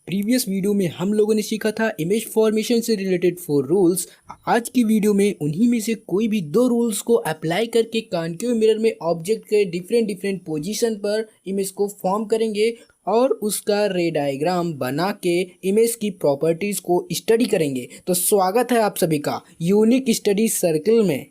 Previous video में हम लोगों ने सीखा था इमेज फॉर्मेशन से रिलेटेड 4 रूल्स। आज की वीडियो में उन्हीं में से कोई भी 2 रूल्स को अप्लाई करके कॉन्केव मिरर में ऑब्जेक्ट के डिफरेंट डिफरेंट पोजीशन पर इमेज को फॉर्म करेंगे और उसका रे डायग्राम बना के इमेज की प्रॉपर्टीज को स्टडी करेंगे। तो स्वागत है आप सभी का यूनिक स्टडी सर्कल में।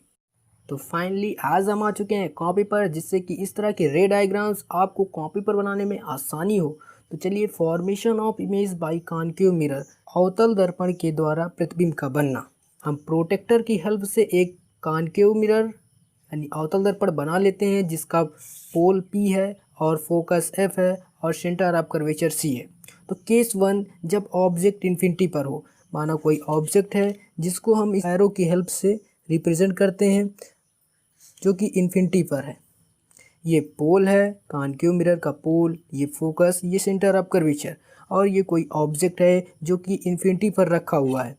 तो फाइनली आज हम आ चुके हैं कॉपी पर, जिससे कि इस तरह के रे डायग्राम्स आपको कॉपी पर बनाने में आसानी हो। तो चलिए, formation of image by concave mirror, अवतल दर्पण के द्वारा प्रतिबिंब का बनना। हम प्रोटेक्टर की हेल्प से एक कॉन्केव मिरर यानी अवतल दर्पण बना लेते हैं, जिसका पोल P है और फोकस F है और सेंटर ऑफ कर्वेचर C है। तो केस 1, जब ऑब्जेक्ट इन्फिनिटी पर हो, माना कोई ऑब्जेक्ट है जिसको हम इस एरो की हेल्प से रिप्रेजेंट करते हैं जो कि इन्फिनिटी पर है। ये पोल है, कॉन्केव मिरर का पोल, ये फोकस, ये सेंटर ऑफ कर्वेचर, और ये कोई ऑब्जेक्ट है जो कि इन्फिनिटी पर रखा हुआ है।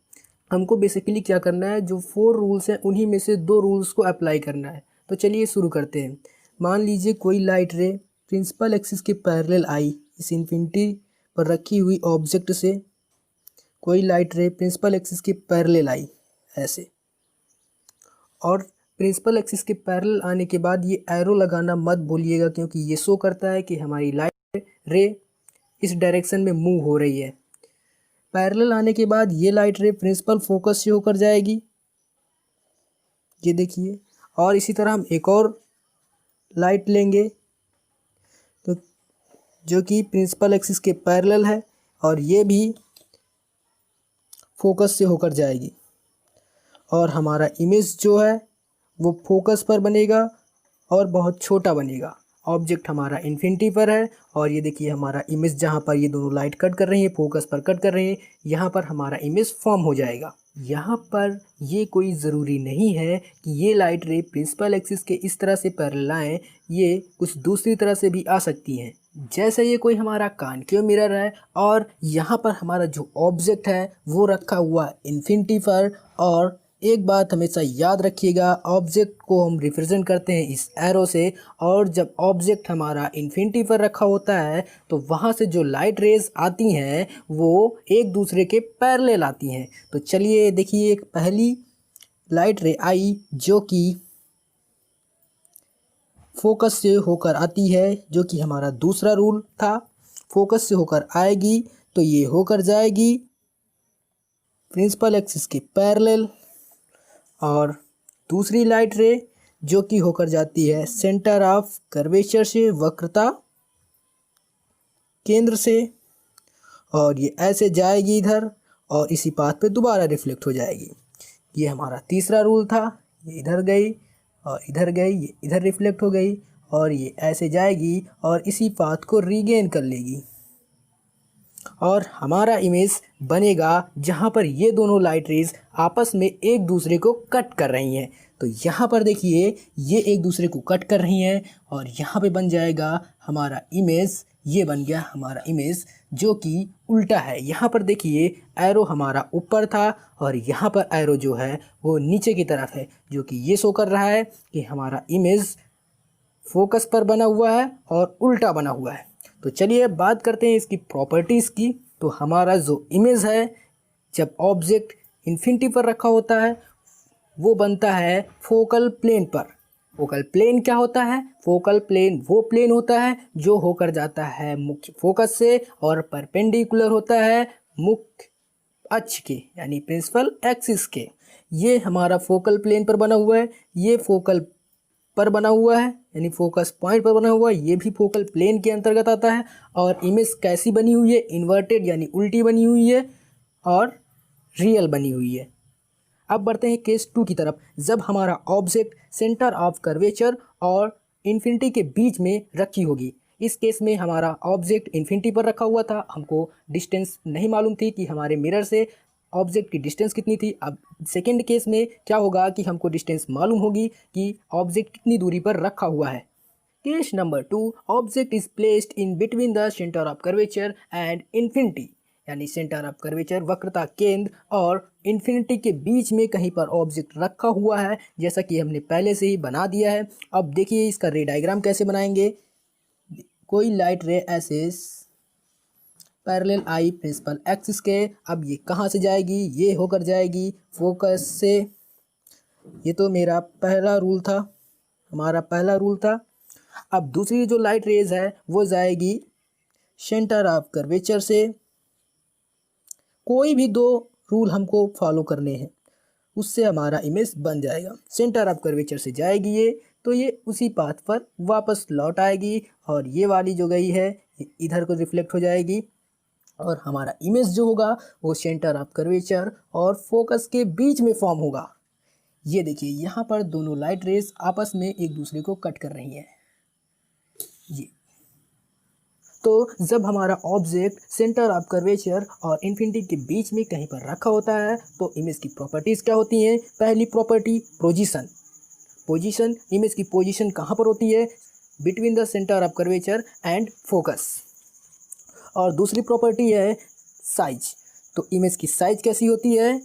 हमको बेसिकली क्या करना है, जो 4 रूल्स हैं उन्हीं में से 2 रूल्स को अप्लाई करना है। तो चलिए शुरू करते हैं। मान लीजिए कोई लाइट रे प्रिंसिपल एक्सिस के पैरेलल आई, इस इन्फिनिटी पर रखी हुई ऑब्जेक्ट से कोई लाइट रे प्रिंसिपल एक्सिस के पैरेलल आई ऐसे, और प्रिंसिपल एक्सिस के पैरेलल आने के बाद ये एरो लगाना मत भूलिएगा, क्योंकि ये शो करता है कि हमारी लाइट रे इस डायरेक्शन में मूव हो रही है। पैरेलल आने के बाद ये लाइट रे प्रिंसिपल फोकस से होकर जाएगी, ये देखिए। और इसी तरह हम एक और लाइट लेंगे तो जो कि प्रिंसिपल एक्सिस के पैरेलल है, और ये भी फोकस से होकर जाएगी, और हमारा इमेज जो है वो फोकस पर बनेगा और बहुत छोटा बनेगा। ऑब्जेक्ट हमारा इन्फिनिटी पर है, और ये देखिए हमारा इमेज जहाँ पर ये दोनों लाइट कट कर रही है, फोकस पर कट कर रही है, यहाँ पर हमारा इमेज फॉर्म हो जाएगा। यहाँ पर ये कोई ज़रूरी नहीं है कि ये लाइट रे प्रिंसिपल एक्सिस के इस तरह से पैरेलल आएँ, ये कुछ दूसरी तरह से भी आ सकती हैं। जैसे ये कोई हमारा कॉन्केव मिरर है और यहाँ पर हमारा जो ऑब्जेक्ट है वो रखा हुआ है इन्फिनिटी पर। और एक बात हमेशा याद रखिएगा, ऑब्जेक्ट को हम रिप्रेजेंट करते हैं इस एरो से, और जब ऑब्जेक्ट हमारा इन्फिनिटी पर रखा होता है तो वहाँ से जो लाइट रेज आती हैं वो एक दूसरे के पैरेलल आती हैं। तो चलिए देखिए, एक पहली लाइट रे आई जो कि फोकस से होकर आती है, जो कि हमारा दूसरा रूल था। फोकस से होकर आएगी तो ये होकर जाएगी प्रिंसिपल एक्सिस के पैरेलल, और दूसरी लाइट रे जो कि होकर जाती है सेंटर ऑफ कर्वेचर से, वक्रता केंद्र से, और ये ऐसे जाएगी इधर और इसी पाथ पे दोबारा रिफ्लेक्ट हो जाएगी। ये हमारा तीसरा रूल था। ये इधर गई और इधर गई, ये इधर रिफ्लेक्ट हो गई, और ये ऐसे जाएगी और इसी पाथ को रीगेन कर लेगी, और हमारा इमेज बनेगा जहाँ पर ये दोनों लाइट रेज आपस में एक दूसरे को कट कर रही हैं। तो यहाँ पर देखिए ये एक दूसरे को कट कर रही हैं, और यहाँ पे बन जाएगा हमारा इमेज, ये बन गया हमारा इमेज जो कि उल्टा है। यहाँ पर देखिए एरो हमारा ऊपर था और यहाँ पर एरो जो है वो नीचे की तरफ है, जो कि ये शो कर रहा है कि हमारा इमेज फोकस पर बना हुआ है और उल्टा बना हुआ है। तो चलिए बात करते हैं इसकी प्रॉपर्टीज़ की। तो हमारा जो इमेज है जब ऑब्जेक्ट इन्फिनिटी पर रखा होता है वो बनता है फोकल प्लेन पर। फोकल प्लेन क्या होता है? फोकल प्लेन वो प्लेन होता है जो होकर जाता है मुख्य फोकस से और परपेंडिकुलर होता है मुख्य अक्ष के यानी प्रिंसिपल एक्सिस के। ये हमारा फोकल प्लेन पर बना हुआ है, ये फोकल पर बना हुआ है यानी फोकस पॉइंट पर बना हुआ है, ये भी फोकल प्लेन के अंतर्गत आता है। और इमेज कैसी बनी हुई है? इन्वर्टेड यानी उल्टी बनी हुई है और रियल बनी हुई है। अब बढ़ते हैं केस 2 की तरफ। जब हमारा ऑब्जेक्ट सेंटर ऑफ कर्वेचर और इन्फिनिटी के बीच में रखी होगी। इस केस में हमारा ऑब्जेक्ट इन्फिनिटी पर रखा हुआ था, हमको डिस्टेंस नहीं मालूम थी कि हमारे मिरर से ऑब्जेक्ट की डिस्टेंस कितनी थी। अब सेकेंड केस में क्या होगा कि हमको डिस्टेंस मालूम होगी कि ऑब्जेक्ट कितनी दूरी पर रखा हुआ है। Case number 2, object is placed in between the centre of curvature and infinity, यानी सेंटर ऑफ कर्वेचर वक्रता केंद्र और इन्फिनिटी के बीच में कहीं पर ऑब्जेक्ट रखा हुआ है, जैसा कि हमने पहले से ही बना दिया है। अब देखिए इसका रे डायग्राम कैसे बनाएंगे। कोई लाइट रे ऐसे पैरेलल आई प्रिंसिपल एक्सिस के। अब ये कहाँ से जाएगी, ये होकर जाएगी फोकस से। ये तो मेरा पहला रूल था, हमारा पहला रूल था। अब दूसरी जो लाइट रेज है वो जाएगी सेंटर ऑफ कर्वेचर से। कोई भी दो रूल हमको फॉलो करने हैं, उससे हमारा इमेज बन जाएगा। सेंटर ऑफ कर्वेचर से जाएगी ये, तो ये उसी पाथ पर वापस लौट आएगी और ये वाली जो गई है ये इधर को रिफ्लेक्ट हो जाएगी और हमारा इमेज जो होगा वो सेंटर ऑफ कर्वेचर और फोकस के बीच में फॉर्म होगा। ये देखिए यहाँ पर दोनों लाइट रेज आपस में एक दूसरे को कट कर रही हैं। ये तो जब हमारा ऑब्जेक्ट सेंटर ऑफ कर्वेचर और इन्फिनिटी के बीच में कहीं पर रखा होता है तो इमेज की प्रॉपर्टीज़ क्या होती हैं। पहली प्रॉपर्टी पोजीशन। पोजीशन, इमेज की पोजीशन कहाँ पर होती है, between the centre of curvature and focus. और दूसरी प्रॉपर्टी है साइज। तो इमेज की साइज कैसी होती है,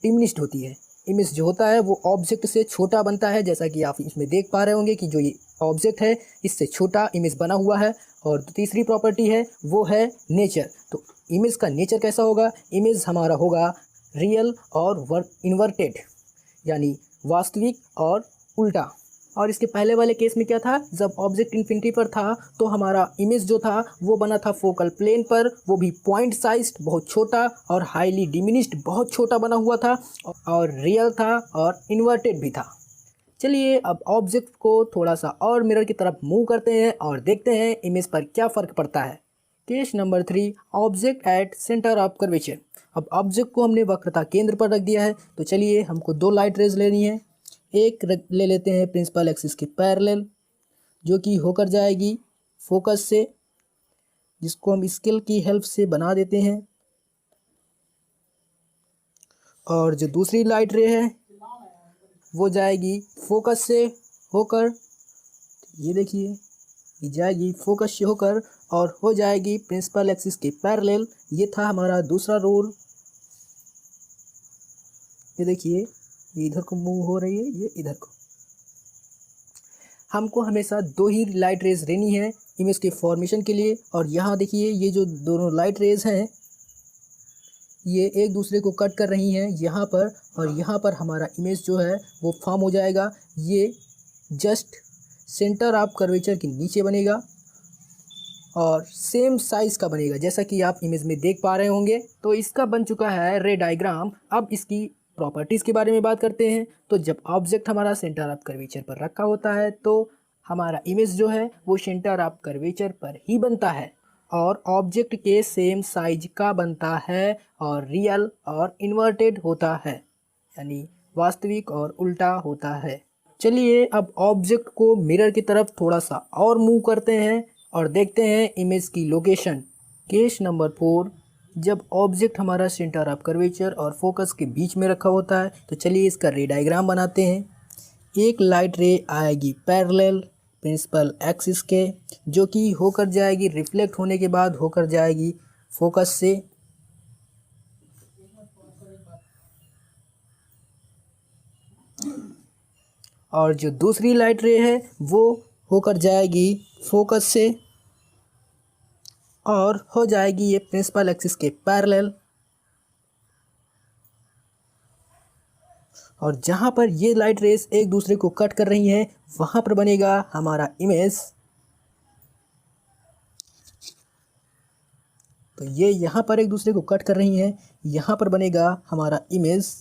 डिमिनिश्ड होती है। इमेज जो होता है वो ऑब्जेक्ट से छोटा बनता है, जैसा कि आप इसमें देख पा रहे होंगे कि जो ये ऑब्जेक्ट है इससे छोटा इमेज बना हुआ है। और तीसरी प्रॉपर्टी है वो है नेचर। तो इमेज का नेचर कैसा होगा, इमेज हमारा होगा रियल और इन्वर्टेड, यानी वास्तविक और उल्टा। और इसके पहले वाले केस में क्या था, जब ऑब्जेक्ट इन्फिनिटी पर था तो हमारा इमेज जो था वो बना था फोकल प्लेन पर, वो भी पॉइंट साइज्ड बहुत छोटा और हाईली डिमिनिश्ड बहुत छोटा बना हुआ था, और रियल था और इन्वर्टेड भी था। चलिए अब ऑब्जेक्ट को थोड़ा सा और मिरर की तरफ मूव करते हैं और देखते हैं इमेज पर क्या फ़र्क पड़ता है। Case number 3, object at centre of curvature. अब ऑब्जेक्ट को हमने वक्रता केंद्र पर रख दिया है, तो चलिए हमको दो लाइट रेज लेनी है। एक ले लेते हैं प्रिंसिपल एक्सिस के पैरेलल, जो कि होकर जाएगी फोकस से, जिसको हम स्केल की हेल्प से बना देते हैं। और जो दूसरी लाइट रे है वो जाएगी फोकस से होकर, ये देखिए ये जाएगी फोकस से होकर और हो जाएगी प्रिंसिपल एक्सिस के पैरेलल। ये था हमारा दूसरा रूल। ये देखिए ये इधर को मूव हो रही है, ये इधर को। हमको हमेशा दो ही लाइट रेज लेनी है इमेज के फॉर्मेशन के लिए। और यहाँ देखिए ये जो दोनों लाइट रेज हैं ये एक दूसरे को कट कर रही हैं यहाँ पर, और यहाँ पर हमारा इमेज जो है वो फॉर्म हो जाएगा। ये जस्ट सेंटर ऑफ कर्वेचर के नीचे बनेगा और सेम साइज़ का बनेगा, जैसा कि आप इमेज में देख पा रहे होंगे। तो इसका बन चुका है रे डायग्राम। अब इसकी प्रॉपर्टीज़ के बारे में बात करते हैं। तो जब ऑब्जेक्ट हमारा सेंटर ऑफ कर्वेचर पर रखा होता है तो हमारा इमेज जो है वो सेंटर ऑफ कर्वेचर पर ही बनता है और ऑब्जेक्ट के सेम साइज का बनता है और रियल और इन्वर्टेड होता है, यानी वास्तविक और उल्टा होता है। चलिए अब ऑब्जेक्ट को मिरर की तरफ थोड़ा सा और मूव करते हैं और देखते हैं इमेज की लोकेशन। केस नंबर 4, जब ऑब्जेक्ट हमारा सेंटर ऑफ कर्वेचर और फोकस के बीच में रखा होता है तो चलिए इसका रे डायग्राम बनाते हैं। एक लाइट रे आएगी पैरेलल प्रिंसिपल एक्सिस के, जो कि होकर जाएगी रिफ्लेक्ट होने के बाद होकर जाएगी फोकस से, और जो दूसरी लाइट रे है वो होकर जाएगी फोकस से और हो जाएगी ये प्रिंसिपल एक्सिस के पैरेलल। और जहाँ पर ये लाइट रेस एक दूसरे को कट कर रही हैं वहाँ पर बनेगा हमारा इमेज। तो ये यहाँ पर एक दूसरे को कट कर रही हैं, यहाँ पर बनेगा हमारा इमेज,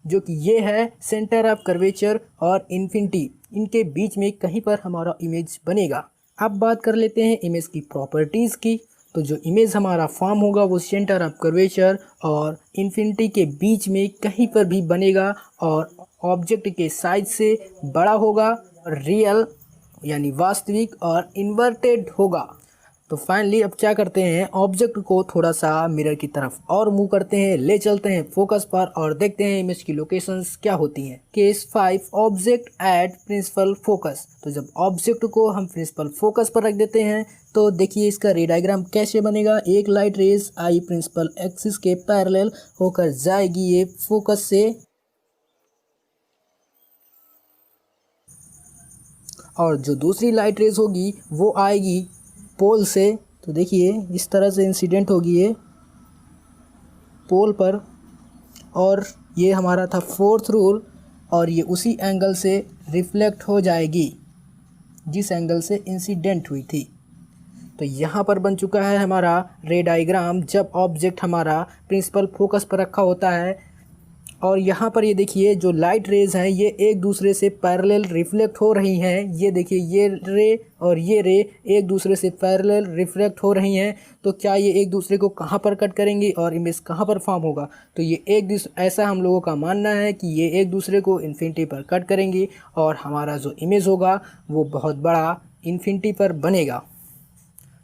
जो कि ये है सेंटर ऑफ कर्वेचर और इन्फिनिटी, इनके बीच में कहीं पर हमारा इमेज बनेगा। अब बात कर लेते हैं इमेज की प्रॉपर्टीज़ की। तो जो इमेज हमारा फॉर्म होगा वो सेंटर ऑफ कर्वेचर और इन्फिनिटी के बीच में कहीं पर भी बनेगा और ऑब्जेक्ट के साइज से बड़ा होगा, रियल यानी वास्तविक और इन्वर्टेड होगा। तो फाइनली अब क्या करते हैं, ऑब्जेक्ट को थोड़ा सा मिरर की तरफ और मूव करते हैं, ले चलते हैं फोकस पर और देखते हैं इमेज की लोकेशंस क्या होती हैं। Case 5, object at principal focus. तो जब ऑब्जेक्ट को हम प्रिंसिपल फोकस पर रख देते हैं तो देखिए इसका रे डायग्राम कैसे बनेगा। एक लाइट रेज आई प्रिंसिपल एक्सिस के पैरेलल होकर जाएगी ये फोकस से, और जो दूसरी लाइट रेज होगी वो आएगी पोल से तो देखिए इस तरह से इंसिडेंट होगी ये पोल पर, और ये हमारा था फोर्थ रूल, और ये उसी एंगल से रिफ्लेक्ट हो जाएगी जिस एंगल से इंसिडेंट हुई थी। तो यहाँ पर बन चुका है हमारा रे डायग्राम जब ऑब्जेक्ट हमारा प्रिंसिपल फोकस पर रखा होता है। और यहाँ पर ये देखिए जो लाइट रेज़ हैं ये एक दूसरे से पैरेलल रिफ्लेक्ट हो रही हैं। ये देखिए ये रे और ये रे एक दूसरे से पैरेलल रिफ्लेक्ट हो रही हैं। तो क्या ये एक दूसरे को कहाँ पर कट करेंगी और इमेज कहाँ पर फॉर्म होगा? तो ये ऐसा हम लोगों का मानना है कि ये एक दूसरे को इन्फिनिटी पर कट करेंगी और हमारा जो इमेज होगा वो बहुत बड़ा इन्फिनिटी पर बनेगा।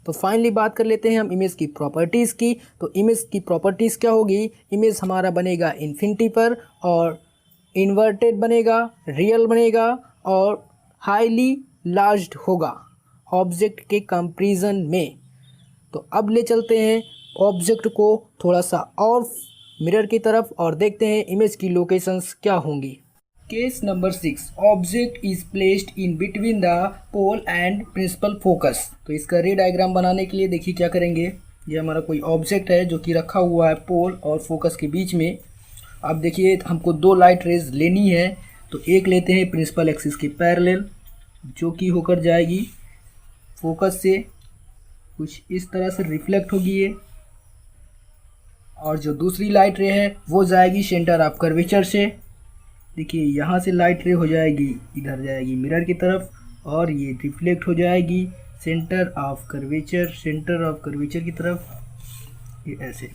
तो फाइनली बात कर लेते हैं हम इमेज की प्रॉपर्टीज़ की। तो इमेज की प्रॉपर्टीज़ क्या होगी? इमेज हमारा बनेगा इन्फिनिटी पर और इन्वर्टेड बनेगा, रियल बनेगा और हाईली लार्ज्ड होगा ऑब्जेक्ट के कंपैरिजन में। तो अब ले चलते हैं ऑब्जेक्ट को थोड़ा सा और मिरर की तरफ और देखते हैं इमेज की लोकेशंस क्या होंगी। Case number 6, object is placed in between the pole and principal focus. तो इसका रे डायग्राम बनाने के लिए देखिए क्या करेंगे। ये हमारा कोई ऑब्जेक्ट है जो कि रखा हुआ है पोल और फोकस के बीच में। अब देखिए हमको दो लाइट रेज लेनी है, तो एक लेते हैं प्रिंसिपल एक्सिस के पैरेलल जो कि होकर जाएगी फोकस से कुछ इस तरह से रिफ्लेक्ट होगी ये, और जो दूसरी लाइट रे है वो जाएगी सेंटर ऑफ कर्वेचर से। देखिए यहाँ से लाइट रे हो जाएगी, इधर जाएगी मिरर की तरफ और ये रिफ्लेक्ट हो जाएगी सेंटर ऑफ कर्वेचर की तरफ, ये ऐसे।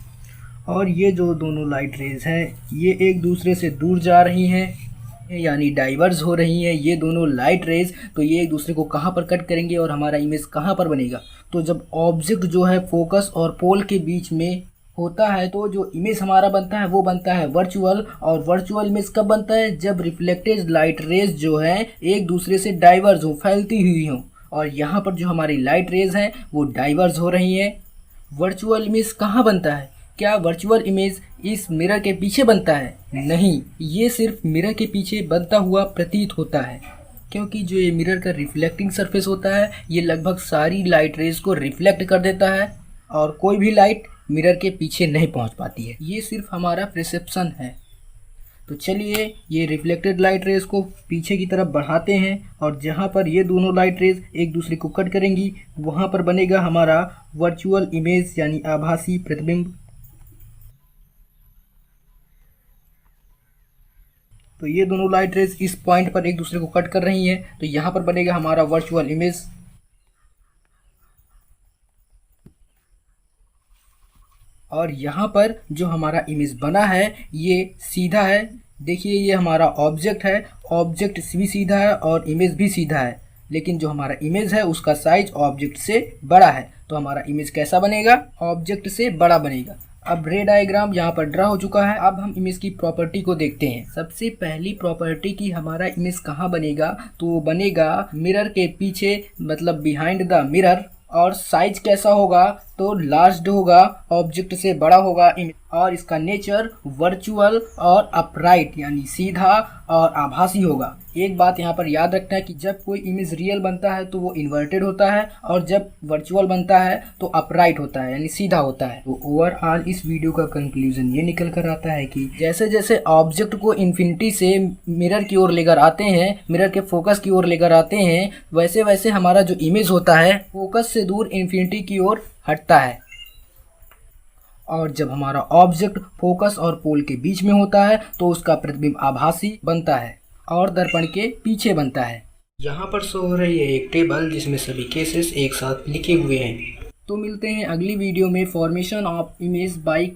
और ये जो दोनों लाइट रेज हैं ये एक दूसरे से दूर जा रही हैं यानी डाइवर्ज हो रही हैं ये दोनों लाइट रेज। तो ये एक दूसरे को कहाँ पर कट करेंगे और हमारा इमेज कहाँ पर बनेगा? तो जब ऑब्जेक्ट जो है फोकस और पोल के बीच में होता है तो जो इमेज हमारा बनता है वो बनता है वर्चुअल। और वर्चुअल इमेज कब बनता है? जब रिफ्लेक्टेड लाइट रेज जो है एक दूसरे से डाइवर्ज हो, फैलती हुई हो। और यहाँ पर जो हमारी लाइट रेज हैं वो डाइवर्ज हो रही हैं। वर्चुअल इमेज कहाँ बनता है? क्या वर्चुअल इमेज इस मिरर के पीछे बनता है? नहीं, ये सिर्फ मिरर के पीछे बनता हुआ प्रतीत होता है, क्योंकि जो ये मिरर का रिफ्लेक्टिंग सरफेस होता है ये लगभग सारी लाइट रेज को रिफ्लेक्ट कर देता है और कोई भी लाइट मिरर के पीछे नहीं पहुंच पाती है। ये सिर्फ हमारा परसेप्शन है। तो चलिए ये रिफ्लेक्टेड लाइट रेज को पीछे की तरफ बढ़ाते हैं और जहाँ पर ये दोनों लाइट रेज एक दूसरे को कट करेंगी वहाँ पर बनेगा हमारा वर्चुअल इमेज यानी आभासी प्रतिबिंब। तो ये दोनों लाइट रेज इस पॉइंट पर एक दूसरे को कट कर रही हैं, तो यहाँ पर बनेगा हमारा वर्चुअल इमेज। और यहाँ पर जो हमारा इमेज बना है ये सीधा है। देखिए ये हमारा ऑब्जेक्ट है, ऑब्जेक्ट भी सीधा है और इमेज भी सीधा है, लेकिन जो हमारा इमेज है उसका साइज ऑब्जेक्ट से बड़ा है। तो हमारा इमेज कैसा बनेगा? ऑब्जेक्ट से बड़ा बनेगा। अब रे डायग्राम यहाँ पर ड्रा हो चुका है। अब हम इमेज की प्रॉपर्टी को देखते हैं। सबसे पहली प्रॉपर्टी की हमारा इमेज कहाँ बनेगा? तो वो बनेगा मिरर के पीछे, मतलब बिहाइंड द मिरर। और साइज कैसा होगा? तो लार्ज होगा, ऑब्जेक्ट से बड़ा होगा और इसका नेचर वर्चुअल और अपराइट यानी सीधा और आभासी होगा। एक बात यहाँ पर याद रखना है कि जब कोई इमेज रियल बनता है तो वो इन्वर्टेड होता है और जब वर्चुअल बनता है तो अपराइट होता है यानी सीधा होता है। तो ओवरऑल इस वीडियो का कंक्लूजन ये निकल कर आता है कि जैसे जैसे ऑब्जेक्ट को इन्फिनिटी से मिरर की ओर लेकर आते हैं, मिरर के फोकस की ओर लेकर आते हैं, वैसे वैसे हमारा जो इमेज होता है फोकस से दूर इन्फिनिटी की ओर हटता है। और जब हमारा ऑब्जेक्ट फोकस और पोल के बीच में होता है तो उसका प्रतिबिंब आभासी बनता है और दर्पण के पीछे बनता है। यहाँ पर शो हो रही है एक टेबल जिसमें सभी केसेस एक साथ लिखे हुए हैं। तो मिलते हैं अगली वीडियो में फॉर्मेशन ऑफ इमेज बाय